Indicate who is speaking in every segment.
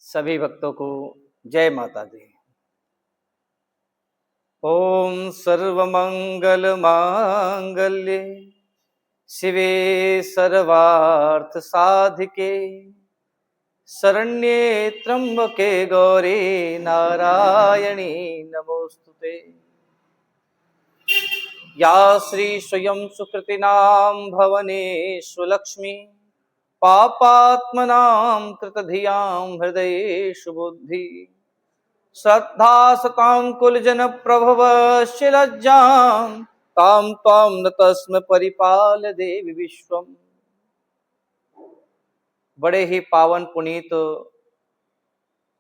Speaker 1: सभी भक्तों को जय माता दी। ओम सर्वमंगल मांगल्ये शिवे सर्वार्थ साधिके शरण्ये त्र्यंबके गौरी नारायणी नमोस्तुते। या श्री स्वयं सुकृतिनां भवनेषु लक्ष्मी पापात्मनां कृतधियां हृदयेषु बुद्धि श्रद्धा सतांकुलजन प्रभवस्य लज्जां तां त्वां न तस्म परिपाल देवी विश्वम। बड़े ही पावन पुनीत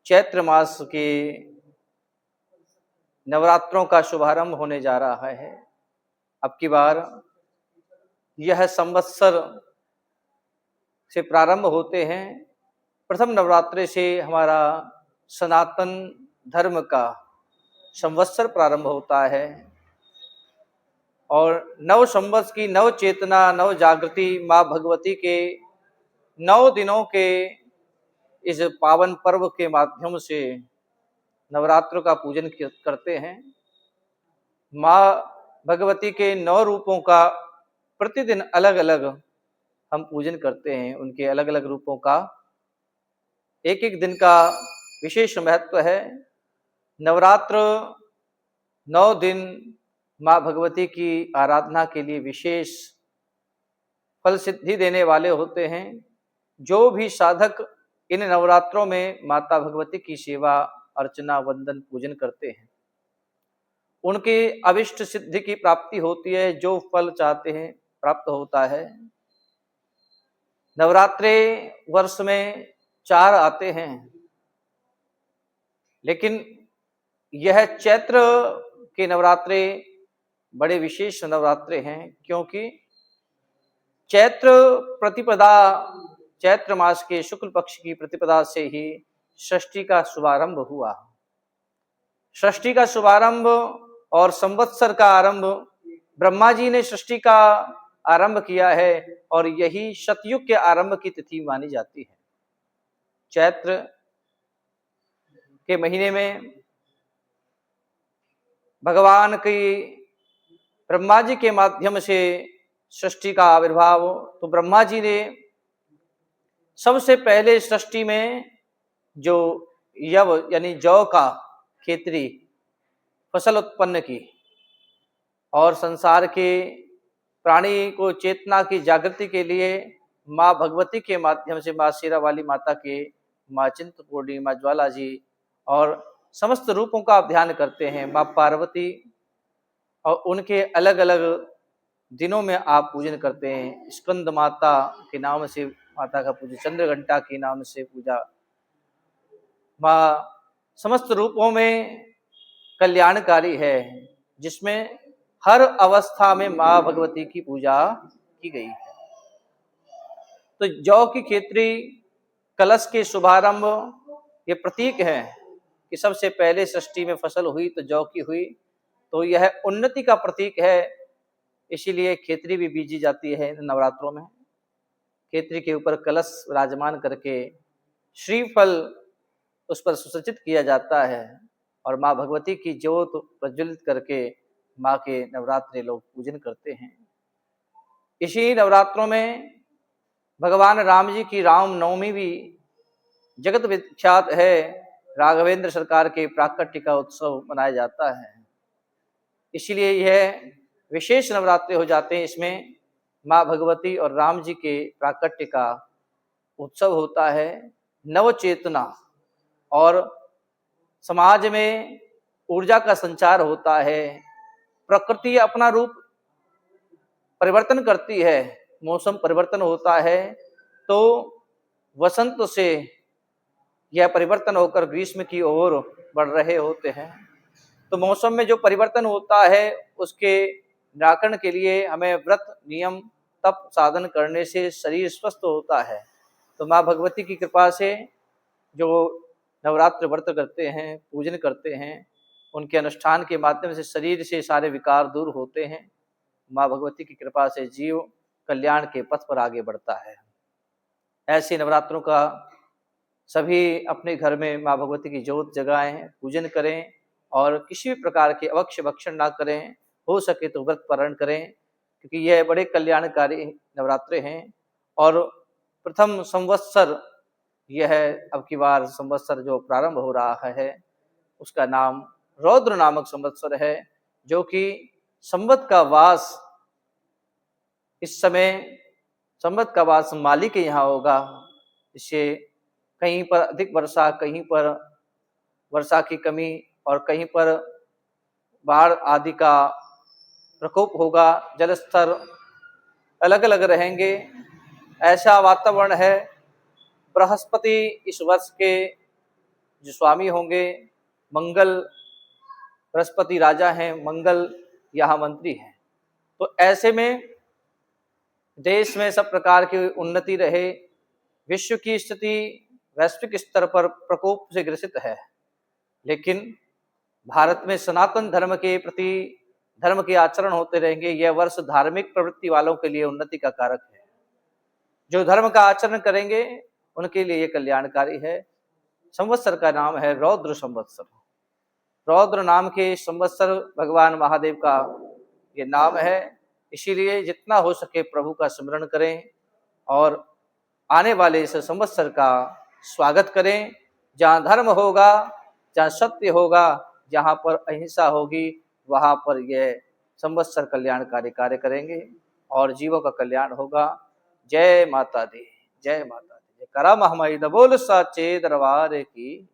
Speaker 1: चैत्र मास के नवरात्रों का शुभारंभ होने जा रहा है। अब की बार यह संवत्सर से प्रारंभ होते हैं। प्रथम नवरात्रि से हमारा सनातन धर्म का संवत्सर प्रारंभ होता है और नव संवत्सर की नव चेतना नव जागृति माँ भगवती के 9 दिनों के इस पावन पर्व के माध्यम से नवरात्र का पूजन करते हैं। माँ भगवती के 9 रूपों का प्रतिदिन अलग अलग हम पूजन करते हैं। उनके अलग अलग रूपों का एक एक दिन का विशेष महत्व है। नवरात्र 9 दिन माँ भगवती की आराधना के लिए विशेष फल सिद्धि देने वाले होते हैं। जो भी साधक इन नवरात्रों में माता भगवती की सेवा अर्चना वंदन पूजन करते हैं उनके अभिष्ट सिद्धि की प्राप्ति होती है। जो फल चाहते हैं प्राप्त होता है। नवरात्रे वर्ष में 4 आते हैं, लेकिन यह चैत्र के नवरात्रे बड़े विशेष नवरात्रे हैं, क्योंकि चैत्र प्रतिपदा चैत्र मास के शुक्ल पक्ष की प्रतिपदा से ही षष्ठी का शुभारंभ हुआ। षष्ठी का शुभारंभ और संवत्सर का आरंभ ब्रह्मा जी ने सृष्टि का आरंभ किया है और यही शतयुग के आरंभ की तिथि मानी जाती है। चैत्र के महीने में भगवान की ब्रह्मा जी के माध्यम से सृष्टि का आविर्भाव, तो ब्रह्मा जी ने सबसे पहले सृष्टि में जो यव यानी जौ का खेती फसल उत्पन्न की और संसार के प्राणी को चेतना की जागृति के लिए माँ भगवती के माध्यम से माँ शेरा वाली माता के, माँ चिंतपूर्णी, माँ ज्वाला जी और समस्त रूपों का ध्यान करते हैं। माँ पार्वती और उनके अलग अलग दिनों में आप पूजन करते हैं। स्कंद माता के नाम से माता का पूजा, चंद्र घंटा के नाम से पूजा। माँ समस्त रूपों में कल्याणकारी है, जिसमें हर अवस्था में माँ भगवती की पूजा की गई है। तो जौ की खेती कलश के शुभारंभ ये प्रतीक है कि सबसे पहले सृष्टि में फसल हुई तो जौ की हुई, तो यह उन्नति का प्रतीक है। इसीलिए खेतरी भी बीजी जाती है नवरात्रों में। खेतरी के ऊपर कलश विराजमान करके श्रीफल उस पर सुसज्जित किया जाता है और माँ भगवती की ज्योत प्रज्वलित करके माँ के नवरात्रि लोग पूजन करते हैं। इसी नवरात्रों में भगवान राम जी की राम नवमी भी जगत विख्यात है। राघवेंद्र सरकार के प्राकट्य का उत्सव मनाया जाता है, इसीलिए यह विशेष नवरात्रि हो जाते हैं। इसमें माँ भगवती और राम जी के प्राकट्य का उत्सव होता है। नव चेतना और समाज में ऊर्जा का संचार होता है। प्रकृति अपना रूप परिवर्तन करती है, मौसम परिवर्तन होता है, तो वसंत से यह परिवर्तन होकर ग्रीष्म की ओर बढ़ रहे होते हैं। तो मौसम में जो परिवर्तन होता है उसके निराकरण के लिए हमें व्रत नियम तप साधन करने से शरीर स्वस्थ होता है। तो माँ भगवती की कृपा से जो नवरात्र व्रत करते हैं, पूजन करते हैं, उनके अनुष्ठान के माध्यम से शरीर से सारे विकार दूर होते हैं। माँ भगवती की कृपा से जीव कल्याण के पथ पर आगे बढ़ता है। ऐसे नवरात्रों का सभी अपने घर में माँ भगवती की जोत जगाएं, पूजन करें और किसी भी प्रकार के अभक्ष्य भक्षण ना करें। हो सके तो व्रत पारण करें, क्योंकि यह बड़े कल्याणकारी नवरात्रे हैं। और प्रथम संवत्सर यह अब की बार संवत्सर जो प्रारंभ हो रहा है उसका नाम रौद्र नामक संवत्सर है, जो कि संवत का वास इस समय संवत का वास माली के यहाँ होगा। इससे कहीं पर अधिक वर्षा, कहीं पर वर्षा की कमी और कहीं पर बाढ़ आदि का प्रकोप होगा, जल स्तर अलग अलग रहेंगे, ऐसा वातावरण है। बृहस्पति इस वर्ष के जो स्वामी होंगे, मंगल बृहस्पति राजा हैं, मंगल यहाँ मंत्री हैं। तो ऐसे में देश में सब प्रकार की उन्नति रहे। विश्व की स्थिति वैश्विक स्तर पर प्रकोप से ग्रसित है, लेकिन भारत में सनातन धर्म के प्रति धर्म के आचरण होते रहेंगे। यह वर्ष धार्मिक प्रवृत्ति वालों के लिए उन्नति का कारक है। जो धर्म का आचरण करेंगे उनके लिए यह कल्याणकारी है। संवत्सर का नाम है रौद्र संवत्सर। रौद्र नाम के संवत्सर भगवान महादेव का ये नाम है। इसीलिए जितना हो सके प्रभु का स्मरण करें और आने वाले इस संवत्सर का स्वागत करें। जहाँ धर्म होगा, जहाँ सत्य होगा, जहाँ पर अहिंसा होगी, वहाँ पर यह संवत्सर कल्याणकारी कार्य करेंगे और जीवों का कल्याण होगा। जय माता दी, जय माता दी। करा महमई बोल साचे दरबार की।